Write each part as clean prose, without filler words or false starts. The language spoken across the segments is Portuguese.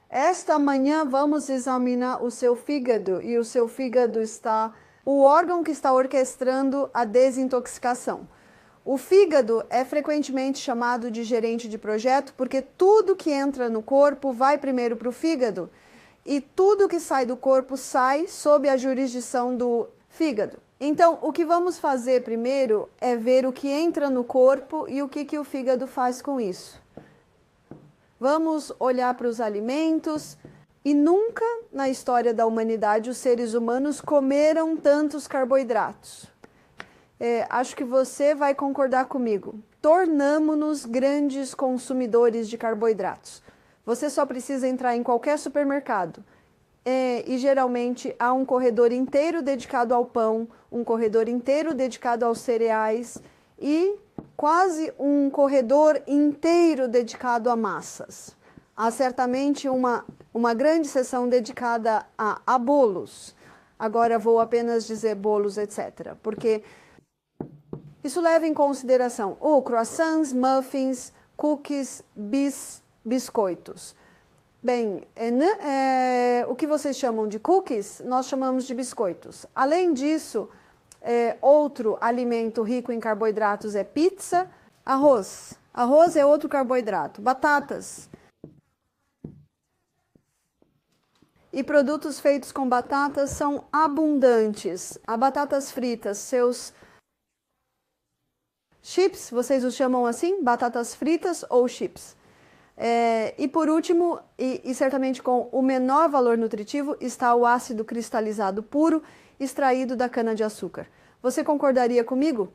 Esta manhã vamos examinar o seu fígado e o seu fígado está o órgão que está orquestrando a desintoxicação. O fígado é frequentemente chamado de gerente de projeto porque tudo que entra no corpo vai primeiro para o fígado e tudo que sai do corpo sai sob a jurisdição do fígado. Então, o que vamos fazer primeiro é ver o que entra no corpo e o que o fígado faz com isso. Vamos olhar para os alimentos e nunca na história da humanidade os seres humanos comeram tantos carboidratos. Acho que você vai concordar comigo. Tornamo-nos grandes consumidores de carboidratos. Você só precisa entrar em qualquer supermercado e geralmente há um corredor inteiro dedicado ao pão, um corredor inteiro dedicado aos cereais e quase um corredor inteiro dedicado a massas. Há certamente uma grande seção dedicada a bolos. Agora vou apenas dizer bolos, etc. Porque isso leva em consideração croissants, muffins, cookies, biscoitos. Bem, o que vocês chamam de cookies, nós chamamos de biscoitos. Além disso, outro alimento rico em carboidratos é pizza, arroz. Arroz é outro carboidrato. Batatas. E produtos feitos com batatas são abundantes. Há batatas fritas, seus chips, vocês os chamam assim? Batatas fritas ou chips. E por último, e certamente com o menor valor nutritivo, está o ácido cristalizado puro extraído da cana-de-açúcar. Você concordaria comigo?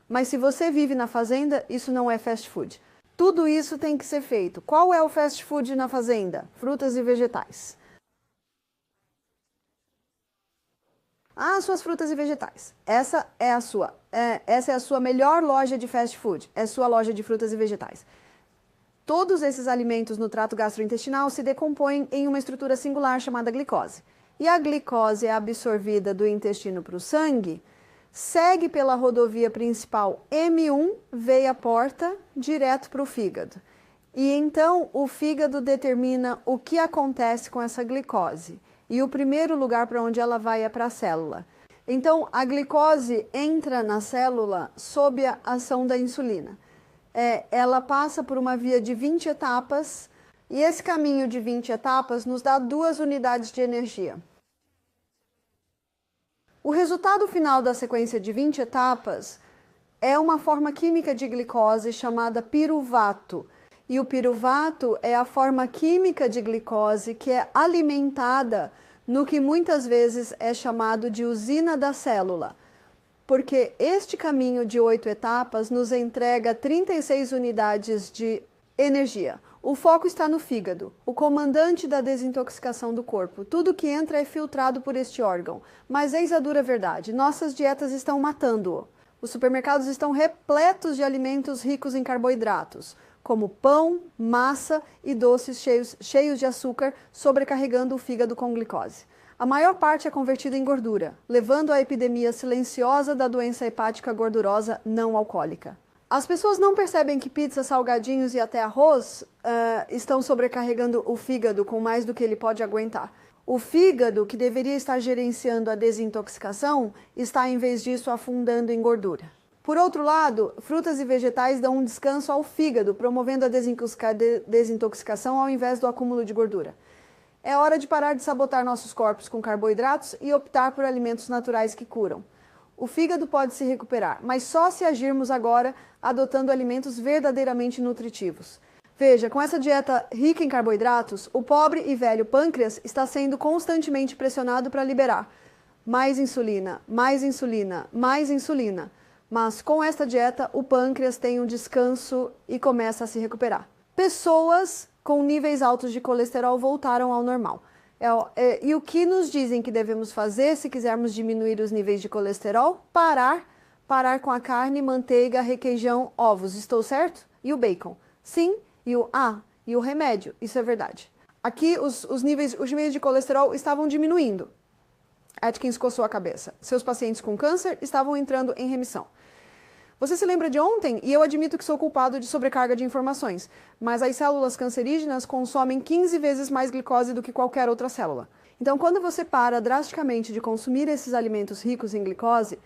Mas se você vive na fazenda, isso não é fast food. Tudo isso tem que ser feito. Qual é o fast food na fazenda? Frutas e vegetais. Suas frutas e vegetais. Essa é a sua melhor loja de fast food. É sua loja de frutas e vegetais. Todos esses alimentos no trato gastrointestinal se decompõem em uma estrutura singular chamada glicose. E a glicose é absorvida do intestino para o sangue, segue pela rodovia principal M1, veia porta, direto para o fígado. E então o fígado determina o que acontece com essa glicose. E o primeiro lugar para onde ela vai é para a célula. Então a glicose entra na célula sob a ação da insulina. Ela passa por uma via de 20 etapas e esse caminho de 20 etapas nos dá 2 unidades de energia. O resultado final da sequência de 20 etapas é uma forma química de glicose chamada piruvato. E o piruvato é a forma química de glicose que é alimentada no que muitas vezes é chamado de usina da célula. Porque este caminho de 8 etapas nos entrega 36 unidades de energia. O foco está no fígado, o comandante da desintoxicação do corpo. Tudo que entra é filtrado por este órgão. Mas eis a dura verdade, nossas dietas estão matando-o. Os supermercados estão repletos de alimentos ricos em carboidratos, como pão, massa e doces cheios de açúcar, sobrecarregando o fígado com glicose. A maior parte é convertida em gordura, levando à epidemia silenciosa da doença hepática gordurosa não alcoólica. As pessoas não percebem que pizza, salgadinhos e até arroz estão sobrecarregando o fígado com mais do que ele pode aguentar. O fígado, que deveria estar gerenciando a desintoxicação, está, em vez disso, afundando em gordura. Por outro lado, frutas e vegetais dão um descanso ao fígado, promovendo a desintoxicação ao invés do acúmulo de gordura. É hora de parar de sabotar nossos corpos com carboidratos e optar por alimentos naturais que curam. O fígado pode se recuperar, mas só se agirmos agora adotando alimentos verdadeiramente nutritivos. Veja, com essa dieta rica em carboidratos, o pobre e velho pâncreas está sendo constantemente pressionado para liberar mais insulina, mais insulina, mais insulina. Mas com esta dieta, o pâncreas tem um descanso e começa a se recuperar. Pessoas com níveis altos de colesterol voltaram ao normal. E o que nos dizem que devemos fazer se quisermos diminuir os níveis de colesterol? Parar com a carne, manteiga, requeijão, ovos. Estou certo? E o bacon? Sim. E o remédio? Isso é verdade. Aqui os níveis de colesterol estavam diminuindo. Atkins coçou a cabeça. Seus pacientes com câncer estavam entrando em remissão. Você se lembra de ontem? E eu admito que sou culpado de sobrecarga de informações, mas as células cancerígenas consomem 15 vezes mais glicose do que qualquer outra célula. Então, quando você para drasticamente de consumir esses alimentos ricos em glicose,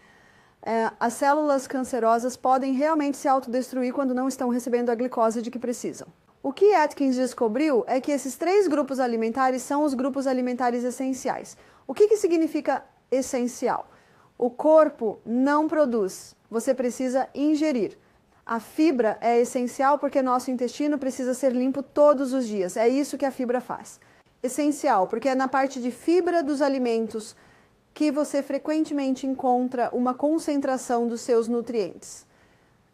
as células cancerosas podem realmente se autodestruir quando não estão recebendo a glicose de que precisam. O que Atkins descobriu é que esses 3 grupos alimentares são os grupos alimentares essenciais. O que significa essencial? O corpo não produz, você precisa ingerir. A fibra é essencial porque nosso intestino precisa ser limpo todos os dias. É isso que a fibra faz. Essencial, porque é na parte de fibra dos alimentos que você frequentemente encontra uma concentração dos seus nutrientes.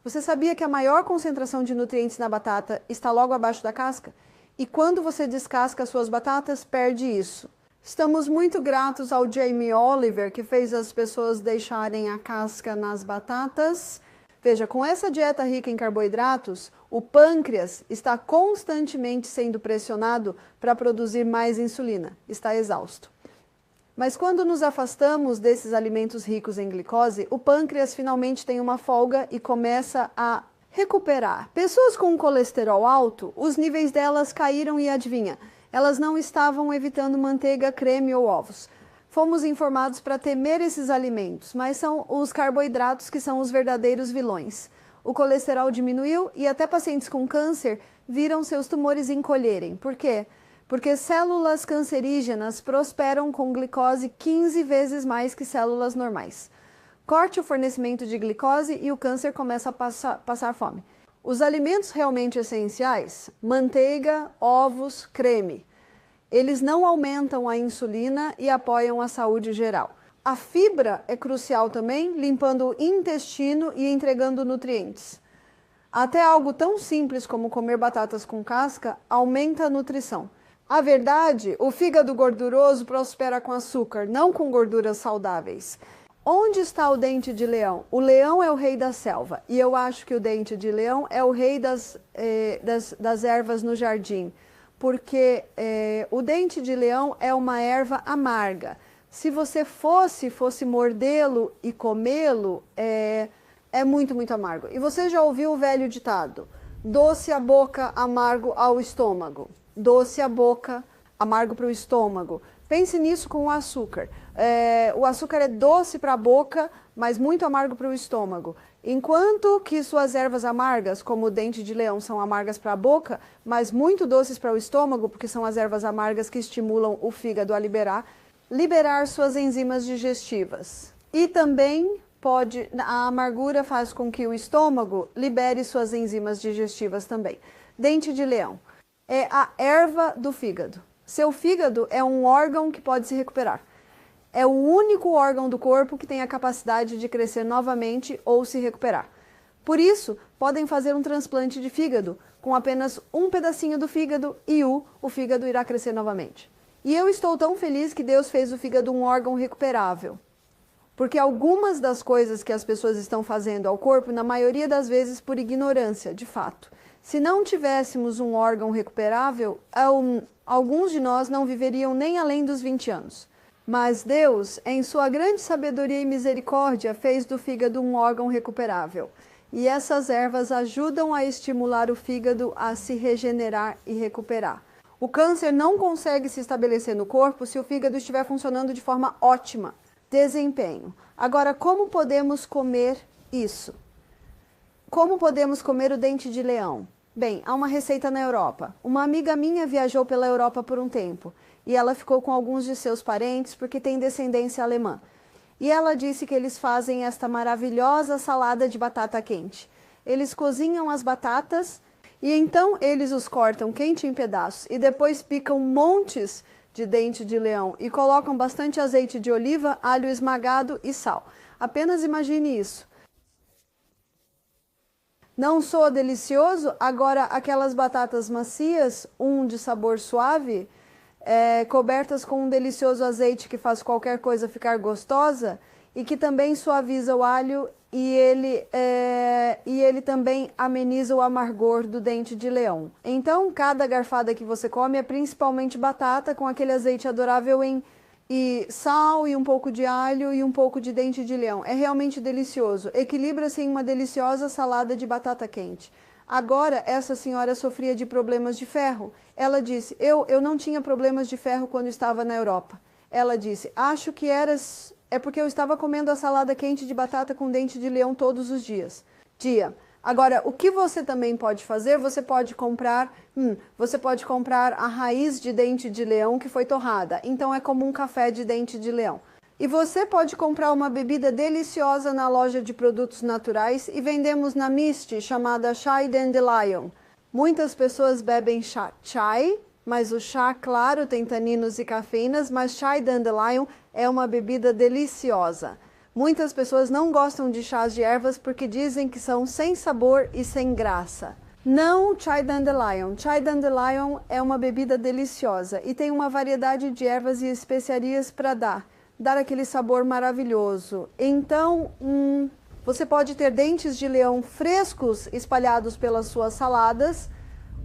Você sabia que a maior concentração de nutrientes na batata está logo abaixo da casca? E quando você descasca suas batatas, perde isso. Estamos muito gratos ao Jamie Oliver, que fez as pessoas deixarem a casca nas batatas. Veja, com essa dieta rica em carboidratos, o pâncreas está constantemente sendo pressionado para produzir mais insulina. Está exausto. Mas quando nos afastamos desses alimentos ricos em glicose, o pâncreas finalmente tem uma folga e começa a recuperar. Pessoas com colesterol alto, os níveis delas caíram e adivinha? Elas não estavam evitando manteiga, creme ou ovos. Fomos informados para temer esses alimentos, mas são os carboidratos que são os verdadeiros vilões. O colesterol diminuiu e até pacientes com câncer viram seus tumores encolherem. Por quê? Porque células cancerígenas prosperam com glicose 15 vezes mais que células normais. Corte o fornecimento de glicose e o câncer começa a passar fome. Os alimentos realmente essenciais, manteiga, ovos, creme, eles não aumentam a insulina e apoiam a saúde geral. A fibra é crucial também, limpando o intestino e entregando nutrientes. Até algo tão simples como comer batatas com casca aumenta a nutrição. A verdade, o fígado gorduroso prospera com açúcar, não com gorduras saudáveis. Onde está o dente de leão? O leão é o rei da selva e eu acho que o dente de leão é o rei das ervas no jardim, porque o dente de leão é uma erva amarga. Se você fosse mordê-lo e comê-lo, é muito, muito amargo. E você já ouviu o velho ditado? Doce a boca, amargo ao estômago. Doce a boca, amargo para o estômago. Pense nisso com o açúcar. O açúcar é doce para a boca, mas muito amargo para o estômago. Enquanto que suas ervas amargas, como o dente de leão, são amargas para a boca, mas muito doces para o estômago, porque são as ervas amargas que estimulam o fígado a liberar suas enzimas digestivas. E também a amargura faz com que o estômago libere suas enzimas digestivas também. Dente de leão é a erva do fígado. Seu fígado é um órgão que pode se recuperar. É o único órgão do corpo que tem a capacidade de crescer novamente ou se recuperar. Por isso, podem fazer um transplante de fígado com apenas um pedacinho do fígado e o fígado irá crescer novamente. E eu estou tão feliz que Deus fez o fígado um órgão recuperável. Porque algumas das coisas que as pessoas estão fazendo ao corpo, na maioria das vezes por ignorância, de fato. Se não tivéssemos um órgão recuperável, alguns de nós não viveriam nem além dos 20 anos. Mas Deus, em sua grande sabedoria e misericórdia, fez do fígado um órgão recuperável. E essas ervas ajudam a estimular o fígado a se regenerar e recuperar. O câncer não consegue se estabelecer no corpo se o fígado estiver funcionando de forma ótima. Desempenho. Agora, como podemos comer isso? Como podemos comer o dente de leão? Bem, há uma receita na Europa. Uma amiga minha viajou pela Europa por um tempo e ela ficou com alguns de seus parentes porque tem descendência alemã. E ela disse que eles fazem esta maravilhosa salada de batata quente. Eles cozinham as batatas e então eles os cortam quente em pedaços e depois picam montes de dente de leão e colocam bastante azeite de oliva, alho esmagado e sal. Apenas imagine isso. Não soa delicioso? Agora, aquelas batatas macias, de sabor suave, cobertas com um delicioso azeite que faz qualquer coisa ficar gostosa e que também suaviza o alho e ele também ameniza o amargor do dente de leão. Então, cada garfada que você come é principalmente batata com aquele azeite adorável em e sal e um pouco de alho e um pouco de dente de leão. É realmente delicioso. Equilibra-se em uma deliciosa salada de batata quente. Agora, essa senhora sofria de problemas de ferro. Ela disse, eu não tinha problemas de ferro quando estava na Europa. Ela disse, acho que é porque eu estava comendo a salada quente de batata com dente de leão todos os dias. Agora, o que você também pode fazer, você pode comprar a raiz de dente de leão que foi torrada. Então é como um café de dente de leão. E você pode comprar uma bebida deliciosa na loja de produtos naturais e vendemos na Mist, chamada Chai Dandelion. Muitas pessoas bebem chai, mas o chá, claro, tem taninos e cafeínas, mas Chai Dandelion é uma bebida deliciosa. Muitas pessoas não gostam de chás de ervas porque dizem que são sem sabor e sem graça. Não Chai Dandelion. Chai Dandelion é uma bebida deliciosa e tem uma variedade de ervas e especiarias para dar aquele sabor maravilhoso. Então, você pode ter dentes de leão frescos espalhados pelas suas saladas,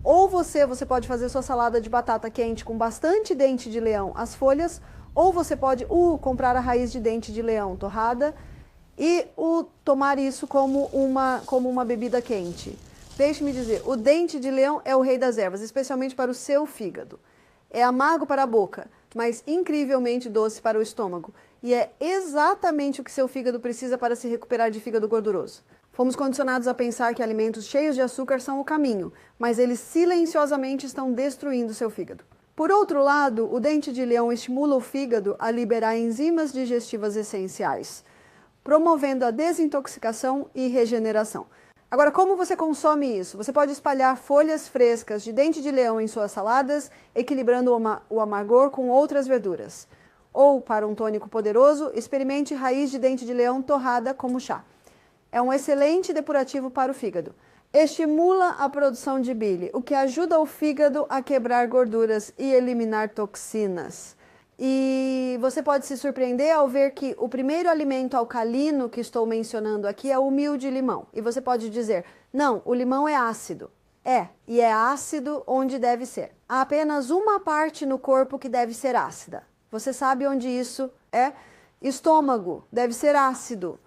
ou você pode fazer sua salada de batata quente com bastante dente de leão, as folhas, ou você pode comprar a raiz de dente de leão torrada e tomar isso como uma bebida quente. Deixe-me dizer, o dente de leão é o rei das ervas, especialmente para o seu fígado. É amargo para a boca, mas incrivelmente doce para o estômago. E é exatamente o que seu fígado precisa para se recuperar de fígado gorduroso. Fomos condicionados a pensar que alimentos cheios de açúcar são o caminho, mas eles silenciosamente estão destruindo seu fígado. Por outro lado, o dente de leão estimula o fígado a liberar enzimas digestivas essenciais, promovendo a desintoxicação e regeneração. Agora, como você consome isso? Você pode espalhar folhas frescas de dente de leão em suas saladas, equilibrando o amargor com outras verduras. Ou, para um tônico poderoso, experimente raiz de dente de leão torrada como chá. É um excelente depurativo para o fígado. Estimula a produção de bile, o que ajuda o fígado a quebrar gorduras e eliminar toxinas. E você pode se surpreender ao ver que o primeiro alimento alcalino que estou mencionando aqui é o mil de limão. E você pode dizer, não, o limão é ácido. E é ácido onde deve ser. Há apenas uma parte no corpo que deve ser ácida. Você sabe onde isso é? Estômago deve ser ácido.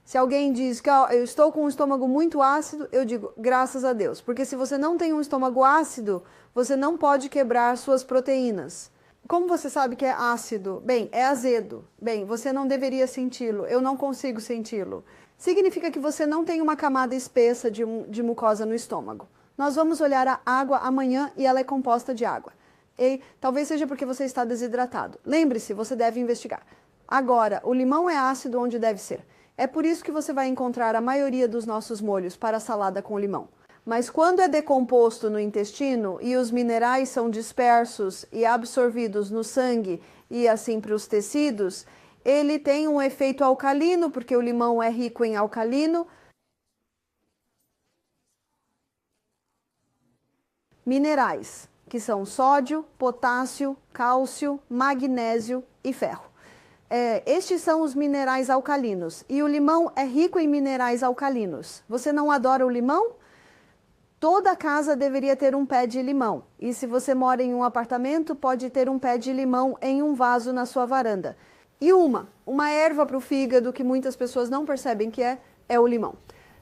Se alguém diz que eu estou com um estômago muito ácido, eu digo, graças a Deus. Porque se você não tem um estômago ácido, você não pode quebrar suas proteínas. Como você sabe que é ácido? Bem, é azedo. Bem, você não deveria senti-lo. Eu não consigo senti-lo. Significa que você não tem uma camada espessa de mucosa no estômago. Nós vamos olhar a água amanhã e ela é composta de água. E talvez seja porque você está desidratado. Lembre-se, você deve investigar. Agora, o limão é ácido onde deve ser. É por isso que você vai encontrar a maioria dos nossos molhos para salada com limão. Mas quando é decomposto no intestino e os minerais são dispersos e absorvidos no sangue e assim para os tecidos, ele tem um efeito alcalino, porque o limão é rico em alcalino. Minerais, que são sódio, potássio, cálcio, magnésio e ferro. Estes são os minerais alcalinos. E o limão é rico em minerais alcalinos. Você não adora o limão? Toda casa deveria ter um pé de limão. E se você mora em um apartamento, pode ter um pé de limão em um vaso na sua varanda. E uma erva para o fígado que muitas pessoas não percebem que é o limão.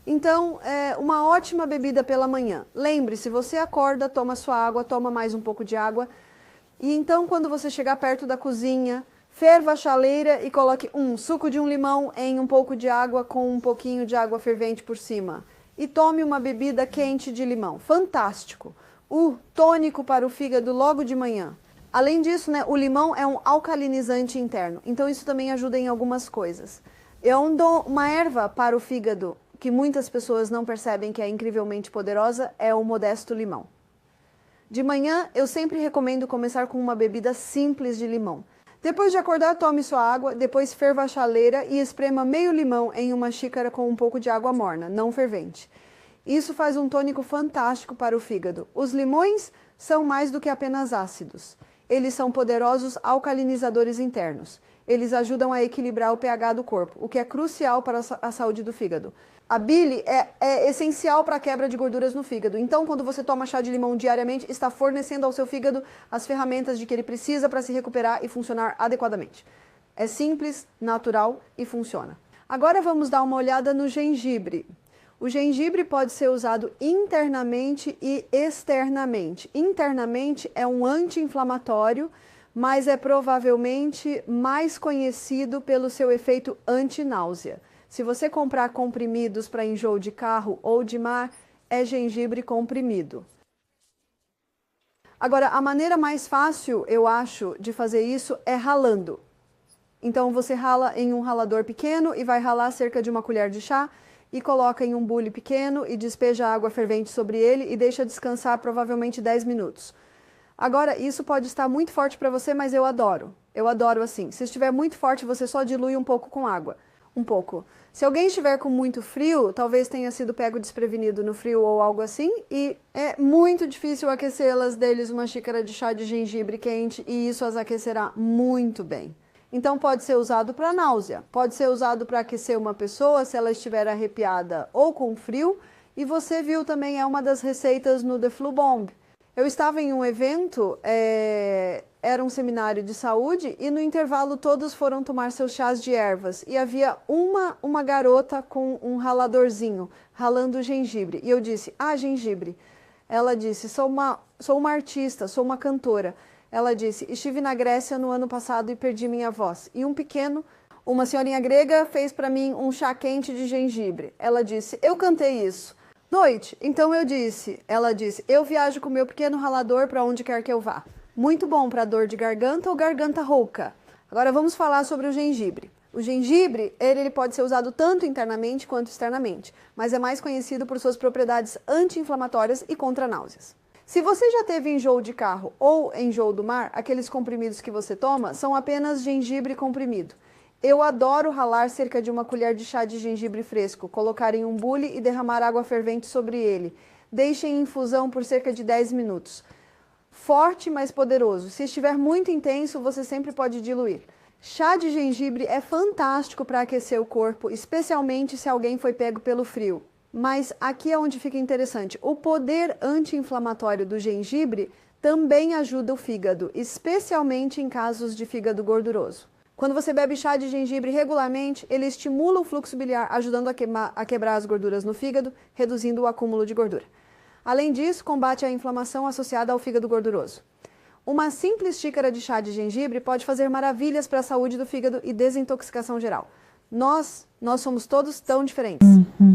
Então, é uma ótima bebida pela manhã. Lembre-se, você acorda, toma sua água, toma mais um pouco de água. E então, quando você chegar perto da cozinha, ferva a chaleira e coloque suco de um limão em um pouco de água com um pouquinho de água fervente por cima. E tome uma bebida quente de limão. Fantástico! Tônico para o fígado logo de manhã. Além disso, o limão é um alcalinizante interno. Então isso também ajuda em algumas coisas. Eu dou uma erva para o fígado que muitas pessoas não percebem que é incrivelmente poderosa, é o modesto limão. De manhã, eu sempre recomendo começar com uma bebida simples de limão. Depois de acordar, tome sua água, depois ferva a chaleira e esprema meio limão em uma xícara com um pouco de água morna, não fervente. Isso faz um tônico fantástico para o fígado. Os limões são mais do que apenas ácidos. Eles são poderosos alcalinizadores internos. Eles ajudam a equilibrar o pH do corpo, o que é crucial para a saúde do fígado. A bile é essencial para a quebra de gorduras no fígado. Então, quando você toma chá de limão diariamente, está fornecendo ao seu fígado as ferramentas de que ele precisa para se recuperar e funcionar adequadamente. É simples, natural e funciona. Agora vamos dar uma olhada no gengibre. O gengibre pode ser usado internamente e externamente. Internamente é um anti-inflamatório, mas é provavelmente mais conhecido pelo seu efeito anti-náusea. Se você comprar comprimidos para enjoo de carro ou de mar, é gengibre comprimido. Agora, a maneira mais fácil, eu acho, de fazer isso é ralando. Então, você rala em um ralador pequeno e vai ralar cerca de uma colher de chá e coloca em um bule pequeno e despeja água fervente sobre ele e deixa descansar provavelmente 10 minutos. Agora, isso pode estar muito forte para você, mas eu adoro. Eu adoro assim. Se estiver muito forte, você só dilui um pouco com água. Um pouco. Se alguém estiver com muito frio, talvez tenha sido pego desprevenido no frio ou algo assim, e é muito difícil aquecê-las deles uma xícara de chá de gengibre quente e isso as aquecerá muito bem. Então pode ser usado para náusea, pode ser usado para aquecer uma pessoa se ela estiver arrepiada ou com frio, e você viu também é uma das receitas no The Flu Bomb. Eu estava em um evento, era um seminário de saúde, e no intervalo todos foram tomar seus chás de ervas. E havia uma garota com um raladorzinho, ralando gengibre. E eu disse, gengibre. Ela disse, sou uma artista, sou uma cantora. Ela disse, estive na Grécia no ano passado e perdi minha voz. E uma senhorinha grega fez para mim um chá quente de gengibre. Ela disse, eu cantei isso. Noite, então ela disse, eu viajo com meu pequeno ralador para onde quer que eu vá. Muito bom para dor de garganta ou garganta rouca. Agora vamos falar sobre o gengibre. O gengibre, ele pode ser usado tanto internamente quanto externamente, mas é mais conhecido por suas propriedades anti-inflamatórias e contra náuseas. Se você já teve enjoo de carro ou enjoo do mar, aqueles comprimidos que você toma são apenas gengibre comprimido. Eu adoro ralar cerca de uma colher de chá de gengibre fresco, colocar em um bule e derramar água fervente sobre ele. Deixe em infusão por cerca de 10 minutos. Forte, mas poderoso. Se estiver muito intenso, você sempre pode diluir. Chá de gengibre é fantástico para aquecer o corpo, especialmente se alguém foi pego pelo frio. Mas aqui é onde fica interessante. O poder anti-inflamatório do gengibre também ajuda o fígado, especialmente em casos de fígado gorduroso. Quando você bebe chá de gengibre regularmente, ele estimula o fluxo biliar, ajudando a quebrar as gorduras no fígado, reduzindo o acúmulo de gordura. Além disso, combate a inflamação associada ao fígado gorduroso. Uma simples xícara de chá de gengibre pode fazer maravilhas para a saúde do fígado e desintoxicação geral. Nós somos todos tão diferentes.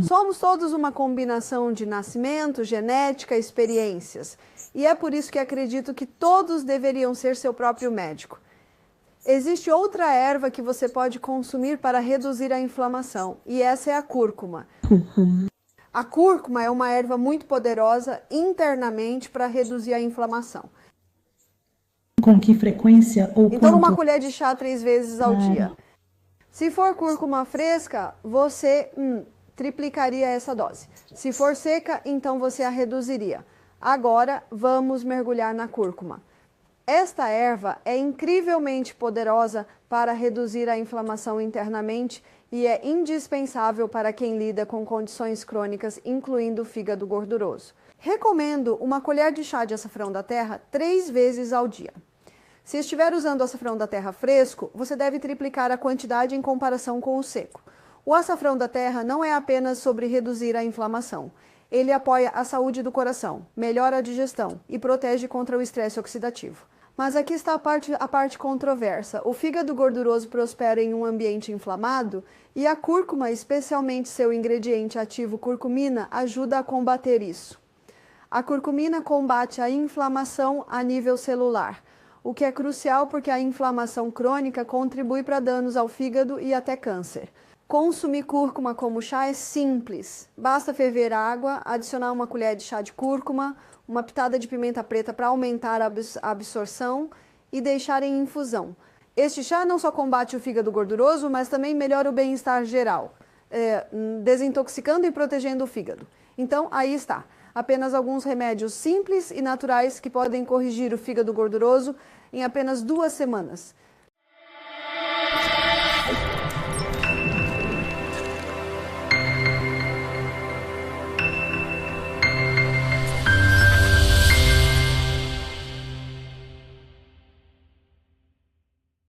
Somos todos uma combinação de nascimento, genética, experiências. E é por isso que acredito que todos deveriam ser seu próprio médico. Existe outra erva que você pode consumir para reduzir a inflamação, e essa é a cúrcuma. A cúrcuma é uma erva muito poderosa internamente para reduzir a inflamação. Com que frequência ou então, quanto? uma colher de chá 3 vezes ao dia. Se for cúrcuma fresca, você triplicaria essa dose. Se for seca, então você a reduziria. Agora, vamos mergulhar na cúrcuma. Esta erva é incrivelmente poderosa para reduzir a inflamação internamente e é indispensável para quem lida com condições crônicas, incluindo o fígado gorduroso. Recomendo uma colher de chá de açafrão da terra 3 vezes ao dia. Se estiver usando açafrão da terra fresco, você deve triplicar a quantidade em comparação com o seco. O açafrão da terra não é apenas sobre reduzir a inflamação. Ele apoia a saúde do coração, melhora a digestão e protege contra o estresse oxidativo. Mas aqui está a parte controversa. O fígado gorduroso prospera em um ambiente inflamado e a cúrcuma, especialmente seu ingrediente ativo curcumina, ajuda a combater isso. A curcumina combate a inflamação a nível celular, o que é crucial porque a inflamação crônica contribui para danos ao fígado e até câncer. Consumir cúrcuma como chá é simples. Basta ferver água, adicionar uma colher de chá de cúrcuma, uma pitada de pimenta preta para aumentar a absorção e deixar em infusão. Este chá não só combate o fígado gorduroso, mas também melhora o bem-estar geral, desintoxicando e protegendo o fígado. Então, aí está. Apenas alguns remédios simples e naturais que podem corrigir o fígado gorduroso em apenas 2 semanas.